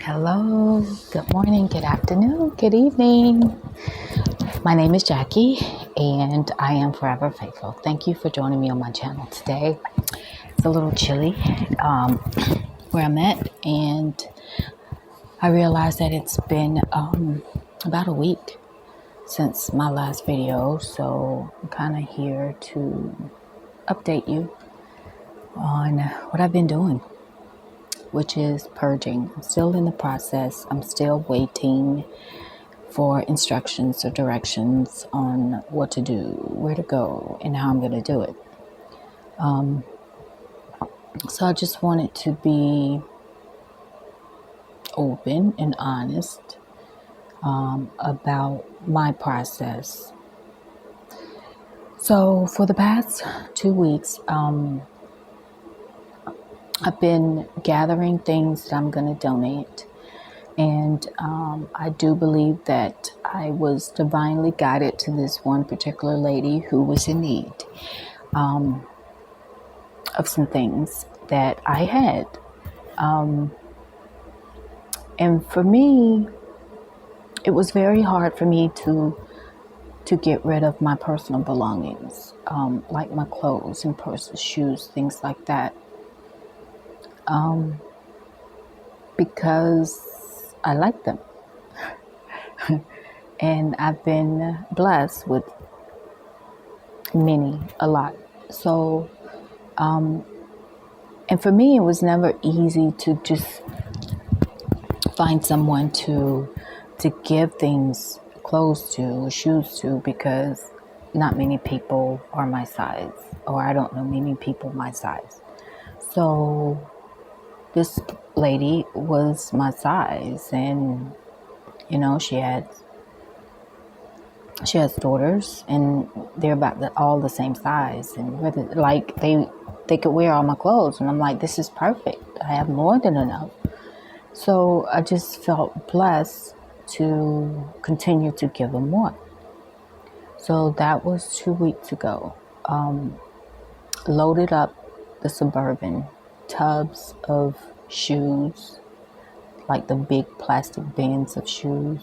Hello, good morning, good afternoon, good evening. My name is Jackie and I am forever faithful. Thank you for joining me on my channel today. It's a little chilly where I'm at, and I realized that it's been about a week since my last video, so I'm kind of here to update you on what I've been doing, which is purging. I'm still in the process. I'm still waiting for instructions or directions on what to do, where to go, and how I'm going to do it. So I just wanted to be open and honest about my process. So for the past 2 weeks, I've been gathering things that I'm going to donate. And I do believe that I was divinely guided to this one particular lady who was in need of some things that I had. And for me, it was very hard for me to get rid of my personal belongings, like my clothes and purses, shoes, things like that, because I like them. And I've been blessed with a lot. So, and for me, it was never easy to just find someone to give things, clothes to, shoes to, because not many people are my size, or I don't know many people my size. So this lady was my size, and she has daughters, and they're about all the same size, and whether like they could wear all my clothes, and I'm like, this is perfect. I have more than enough. So I just felt blessed to continue to give them more. So that was 2 weeks ago. Loaded up the Suburban, tubs of shoes, like the big plastic bins of shoes,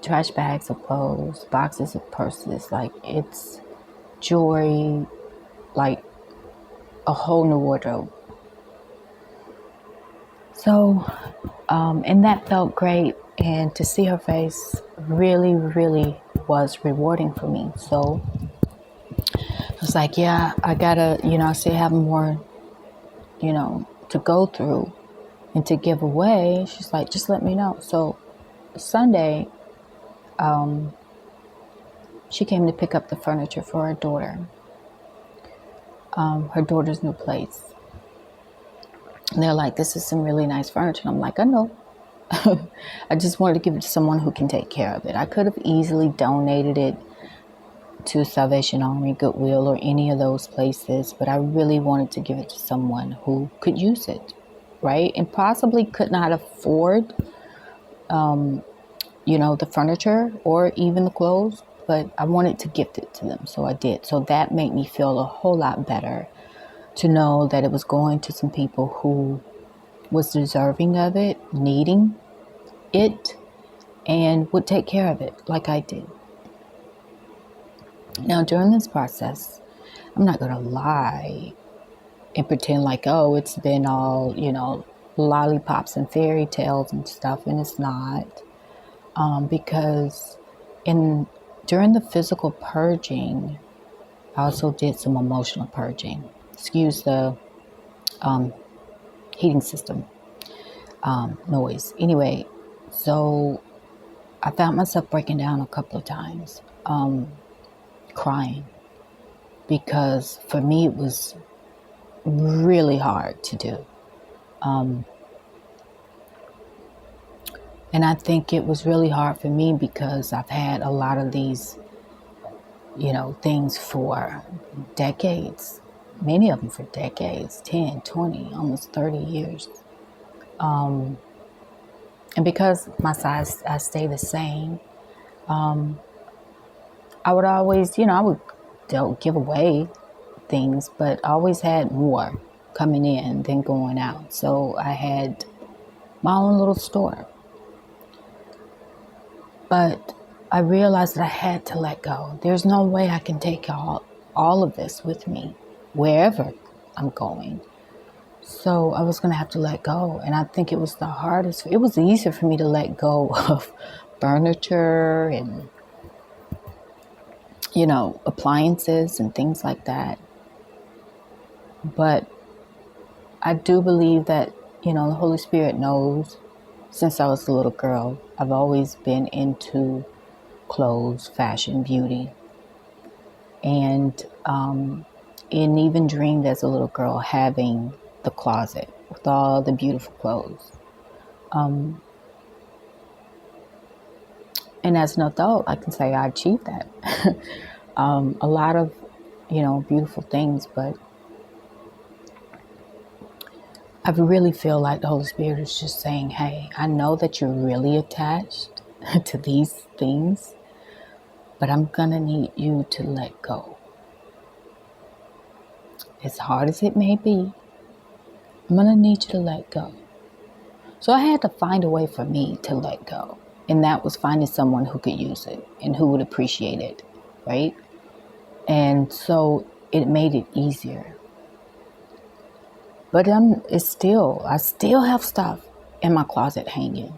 trash bags of clothes, boxes of purses, like it's jewelry, like a whole new wardrobe. So, and that felt great. And to see her face really, really was rewarding for me. So I was like, yeah, I gotta, I still have more, to go through and to give away. She's like, just let me know. So Sunday, she came to pick up the furniture for her daughter's new place. And they're like, this is some really nice furniture. And I'm like, I know. I just wanted to give it to someone who can take care of it. I could have easily donated it to Salvation Army, Goodwill, or any of those places, but I really wanted to give it to someone who could use it, right? And possibly could not afford, the furniture or even the clothes, but I wanted to gift it to them, so I did. So that made me feel a whole lot better to know that it was going to some people who was deserving of it, needing it, and would take care of it like I did. Now, during this process, I'm not going to lie and pretend like, oh, it's been all, lollipops and fairy tales and stuff, and it's not. Because during the physical purging, I also did some emotional purging. Excuse the heating system noise. Anyway, so I found myself breaking down a couple of times, crying, because for me it was really hard to do. And I think it was really hard for me because I've had a lot of these, things for decades, many of them for decades, 10, 20, almost 30 years. And because my size, I stay the same, I would always, I would give away things, but I always had more coming in than going out. So I had my own little store. But I realized that I had to let go. There's no way I can take all of this with me wherever I'm going. So I was going to have to let go. And I think it was the hardest. It was easier for me to let go of furniture and, appliances and things like that. But I do believe that, the Holy Spirit knows since I was a little girl, I've always been into clothes, fashion, beauty. And even dreamed as a little girl having the closet with all the beautiful clothes. And as an adult, I can say I achieved that. A lot of, beautiful things, but I really feel like the Holy Spirit is just saying, hey, I know that you're really attached to these things, but I'm going to need you to let go. As hard as it may be, I'm going to need you to let go. So I had to find a way for me to let go. And that was finding someone who could use it and who would appreciate it, right? And so it made it easier. But I still have stuff in my closet hanging.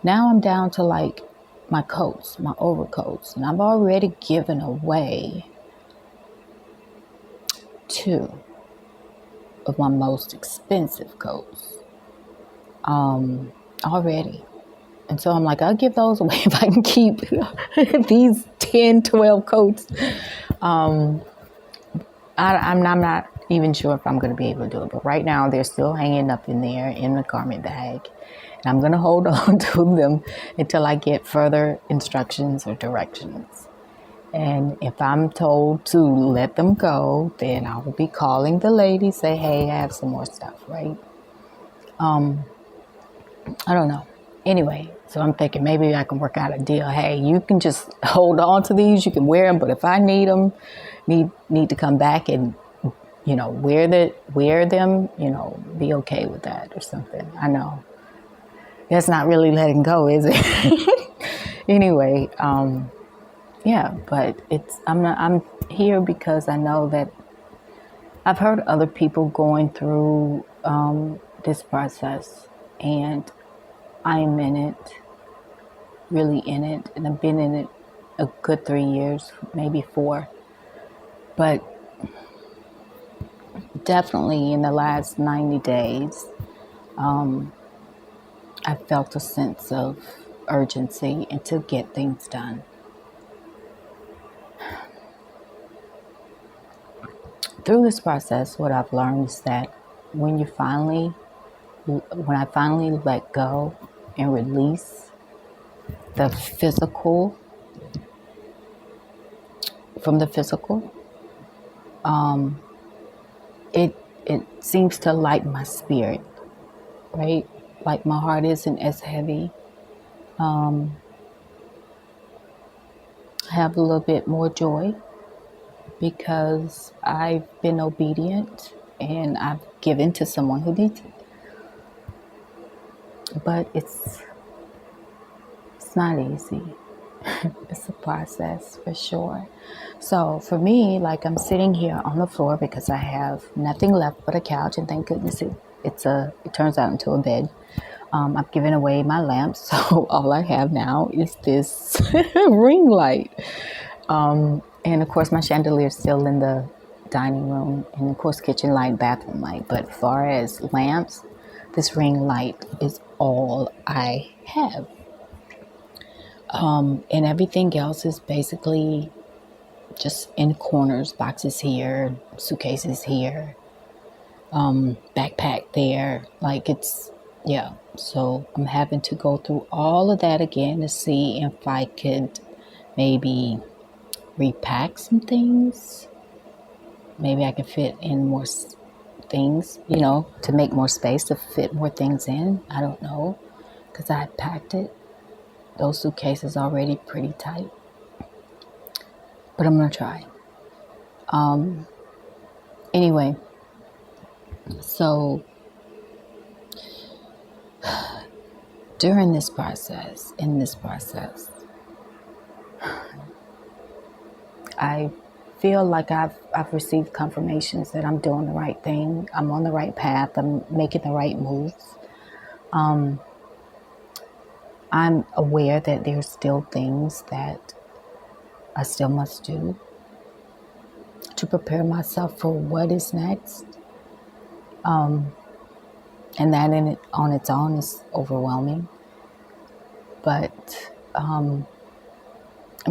Now I'm down to like my coats, my overcoats, and I've already given away 2 of my most expensive coats already. And so I'm like, I'll give those away if I can keep these 10, 12 coats. I'm not even sure if I'm going to be able to do it. But right now, they're still hanging up in there in the garment bag. And I'm going to hold on to them until I get further instructions or directions. And if I'm told to let them go, then I will be calling the lady, say, hey, I have some more stuff, right? I don't know. Anyway, so I'm thinking maybe I can work out a deal. Hey, you can just hold on to these. You can wear them, but if I need them, need to come back and, wear them, be okay with that or something. I know. That's not really letting go, is it? Anyway, yeah, but I'm here because I know that I've heard other people going through this process, and I'm in it, really in it, and I've been in it a good 3 years, maybe 4. But definitely in the last 90 days, I felt a sense of urgency and to get things done. Through this process, what I've learned is that when I finally let go and release the physical from the physical, it seems to lighten my spirit, right? Like my heart isn't as heavy. I have a little bit more joy because I've been obedient and I've given to someone who needs it. But it's not easy. It's a process for sure. So for me, like I'm sitting here on the floor because I have nothing left but a couch, and thank goodness it turns out into a bed. I've given away my lamps, so all I have now is this ring light. And of course my chandelier is still in the dining room, and of course kitchen light, bathroom light. But as far as lamps, this ring light is all I have. And everything else is basically just in corners, boxes here, suitcases here, backpack there. Like yeah. So I'm having to go through all of that again to see if I could maybe repack some things. Maybe I can fit in more things, to make more space to fit more things in. I don't know, because I packed it. Those suitcases already pretty tight. But I'm going to try. Anyway, so during this process, in this process, I feel like I've received confirmations that I'm doing the right thing. I'm on the right path. I'm making the right moves. I'm aware that there's still things that I still must do to prepare myself for what is next. And that on its own is overwhelming. But I'm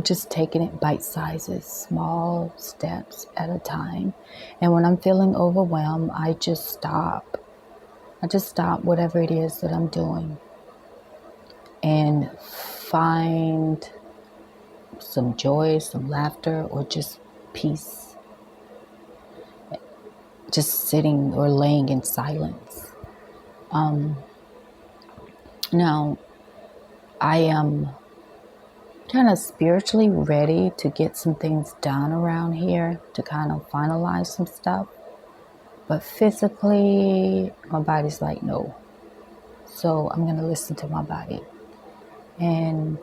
just taking it bite sizes, small steps at a time. And when I'm feeling overwhelmed, I just stop. I just stop whatever it is that I'm doing and find some joy, some laughter, or just peace. Just sitting or laying in silence. Now, I am kind of spiritually ready to get some things done around here, to kind of finalize some stuff. But physically, my body's like, no. So I'm going to listen to my body. And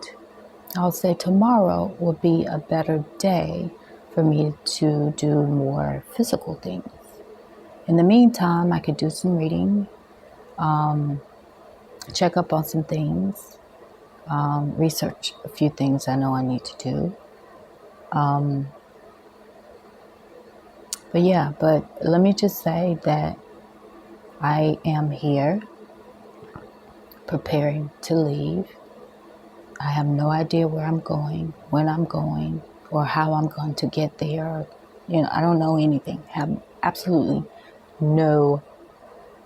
I'll say tomorrow will be a better day for me to do more physical things. In the meantime, I could do some reading, check up on some things, research a few things I know I need to do. But let me just say that I am here preparing to leave. I have no idea where I'm going, when I'm going, or how I'm going to get there. I don't know anything. Have absolutely no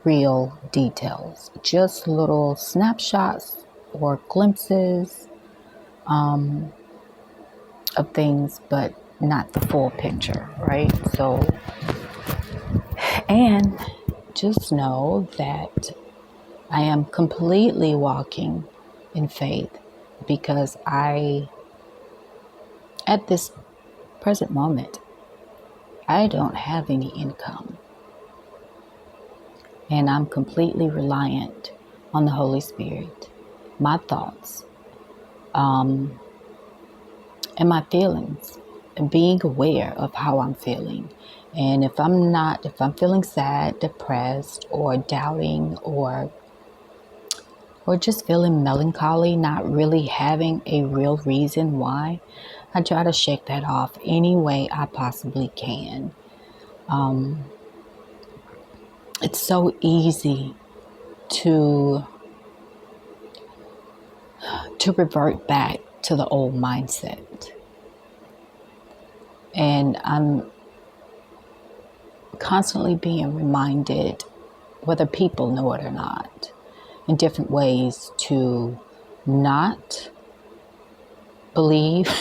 real details. Just little snapshots or glimpses of things, but not the full picture, right? So, and just know that I am completely walking in faith because at this present moment, I don't have any income. And I'm completely reliant on the Holy Spirit, my thoughts, and my feelings, and being aware of how I'm feeling. And if I'm feeling sad, depressed, or doubting, or just feeling melancholy, not really having a real reason why, I try to shake that off any way I possibly can. It's so easy to revert back to the old mindset. And I'm constantly being reminded, whether people know it or not, in different ways to not believe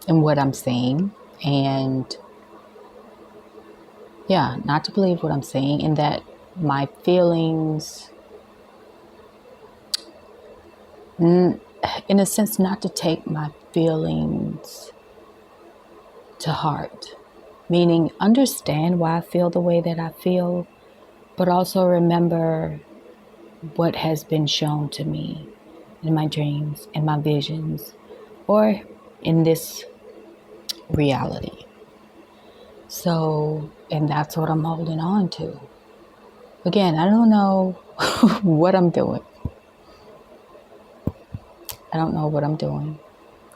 in what I'm saying, and not to believe what I'm saying, and that my feelings, in a sense, not to take my feelings to heart, meaning understand why I feel the way that I feel, but also remember what has been shown to me in my dreams, in my visions, or in this reality. So, and that's what I'm holding on to. Again, I don't know what I'm doing. I don't know what I'm doing.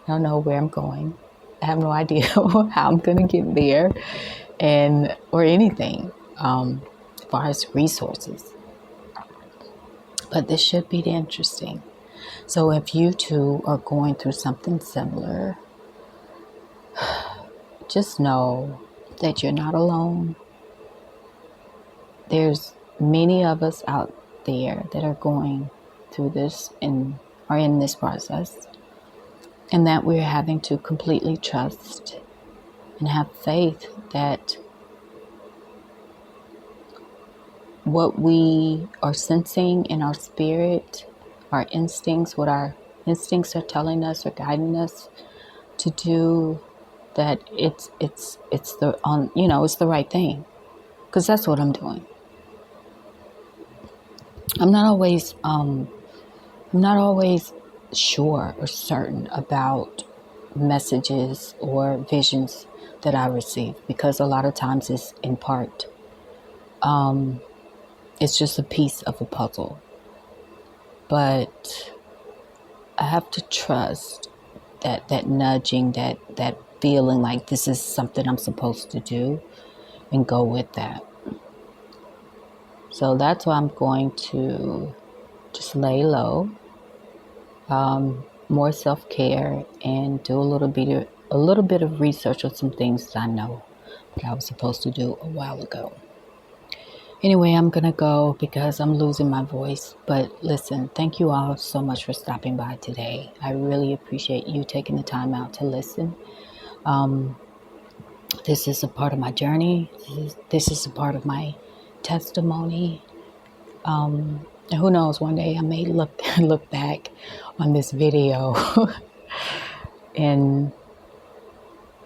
I don't know where I'm going. I have no idea how I'm going to get there, or anything as far as resources. But this should be interesting. So if you too are going through something similar, just know that you're not alone. There's many of us out there that are going through this and are in this process, and that we're having to completely trust and have faith that what we are sensing in our spirit, our instincts, what our instincts are telling us or guiding us to do, that it's the right thing, because that's what I'm doing. I'm not always I'm not always sure or certain about messages or visions that I receive, because a lot of times it's in part. It's just a piece of a puzzle. But I have to trust that nudging, that feeling like this is something I'm supposed to do, and go with that. So that's why I'm going to just lay low, more self-care, and do a little bit of research on some things that I know that I was supposed to do a while ago. Anyway, I'm gonna go because I'm losing my voice. But listen, thank you all so much for stopping by today. I really appreciate you taking the time out to listen. This is a part of my journey. This is a part of my testimony. And who knows, one day I may look back on this video and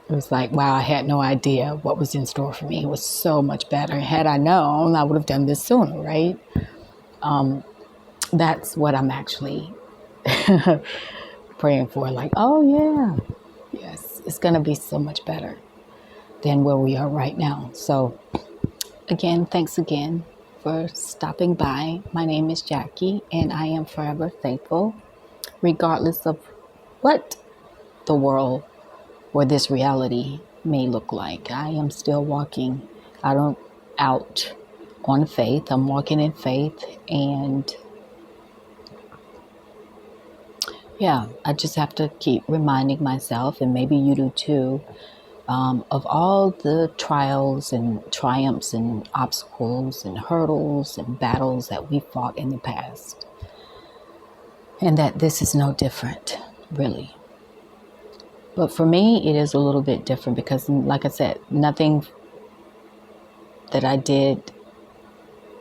it was like, wow, I had no idea what was in store for me. It was so much better. Had I known, I would have done this sooner, right? That's what I'm actually praying for. Like, oh yeah, yes, it's going to be so much better than where we are right now. So again, thanks again for stopping by. My name is Jackie, and I am forever thankful, regardless of what the world or this reality may look like. I am still walking out on faith. I'm walking in faith, and yeah, I just have to keep reminding myself, and maybe you do too, of all the trials and triumphs and obstacles and hurdles and battles that we fought in the past. And that this is no different, really. But for me, it is a little bit different because, like I said, nothing that I did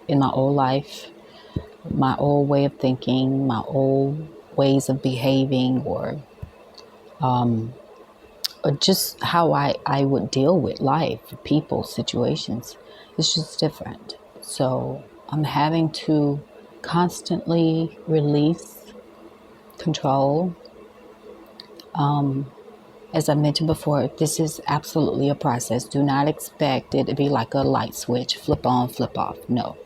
in my old life, my old way of thinking, my old ways of behaving, or just how I would deal with life, people, situations, it's just different. So I'm having to constantly release control. As I mentioned before, this is absolutely a process. Do not expect it to be like a light switch, flip on, flip off. No,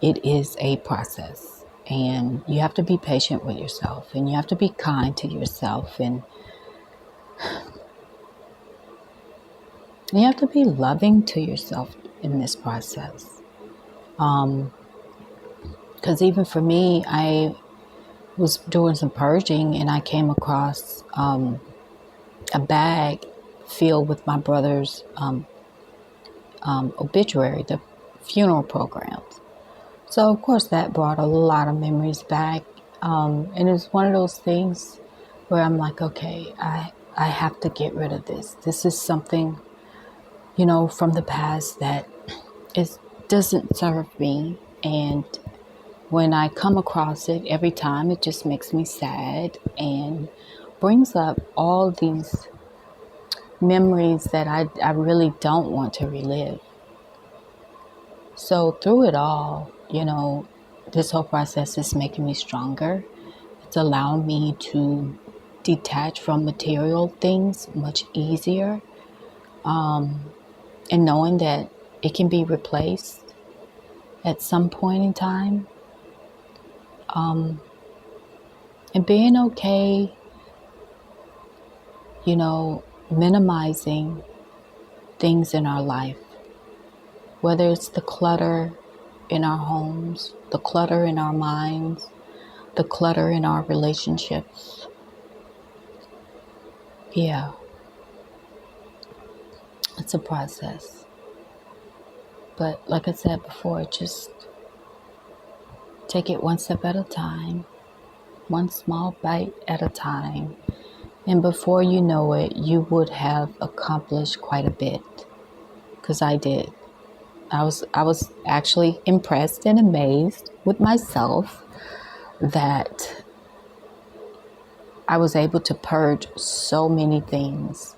it is a process. And you have to be patient with yourself, and you have to be kind to yourself, and you have to be loving to yourself in this process. Because even for me, I was doing some purging, and I came across a bag filled with my brother's obituary, the funeral programs. So of course that brought a lot of memories back, and it's one of those things where I'm like, okay, I have to get rid of this. This is something, from the past that doesn't serve me, and when I come across it every time, it just makes me sad and brings up all these memories that I really don't want to relive. So through it all, this whole process is making me stronger. It's allowing me to detach from material things much easier, and knowing that it can be replaced at some point in time, and being okay, minimizing things in our life, whether it's the clutter in our homes, the clutter in our minds, the clutter in our relationships. Yeah, it's a process. But like I said before, just take it one step at a time, one small bite at a time. And before you know it, you would have accomplished quite a bit. Because I did. I was actually impressed and amazed with myself that I was able to purge so many things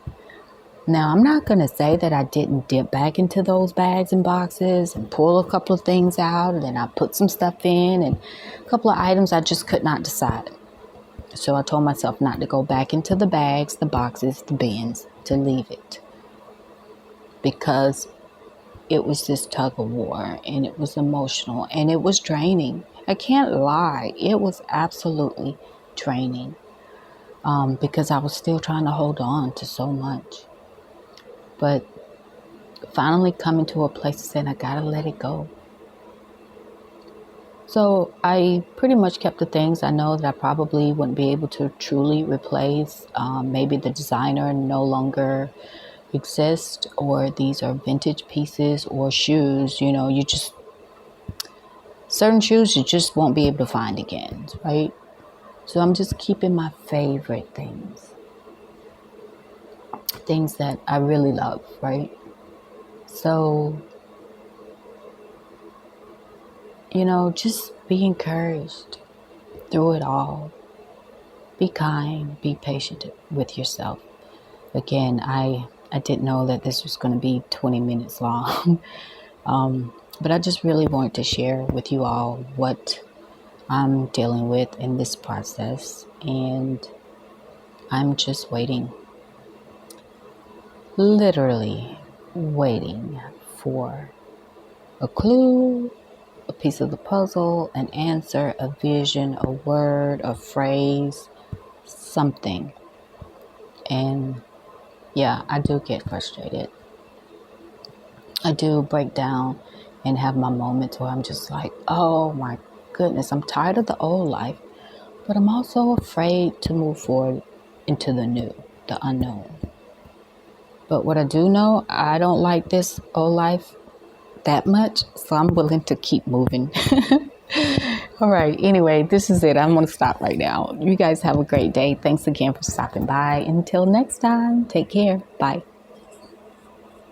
Now, I'm not going to say that I didn't dip back into those bags and boxes and pull a couple of things out, and then I put some stuff in, and a couple of items I just could not decide. So I told myself not to go back into the bags, the boxes, the bins, to leave it. Because it was this tug of war, and it was emotional, and it was draining. I can't lie. It was absolutely draining. Because I was still trying to hold on to so much. But finally coming to a place to say, I gotta let it go. So I pretty much kept the things I know that I probably wouldn't be able to truly replace. Maybe the designer no longer exists, or these are vintage pieces or shoes. You just, certain shoes you just won't be able to find again, right? So I'm just keeping my favorite things that I really love, right? So, just be encouraged through it all. Be kind, be patient with yourself. Again, I didn't know that this was going to be 20 minutes long. But I just really wanted to share with you all what I'm dealing with in this process. And I'm just waiting. Literally waiting for a clue, a piece of the puzzle, an answer, a vision, a word, a phrase, something. And yeah, I do get frustrated. I do break down and have my moments where I'm just like, oh my goodness, I'm tired of the old life, but I'm also afraid to move forward into the new, the unknown. But what I do know, I don't like this old life that much, so I'm willing to keep moving. All right. Anyway, this is it. I'm going to stop right now. You guys have a great day. Thanks again for stopping by. Until next time, take care. Bye.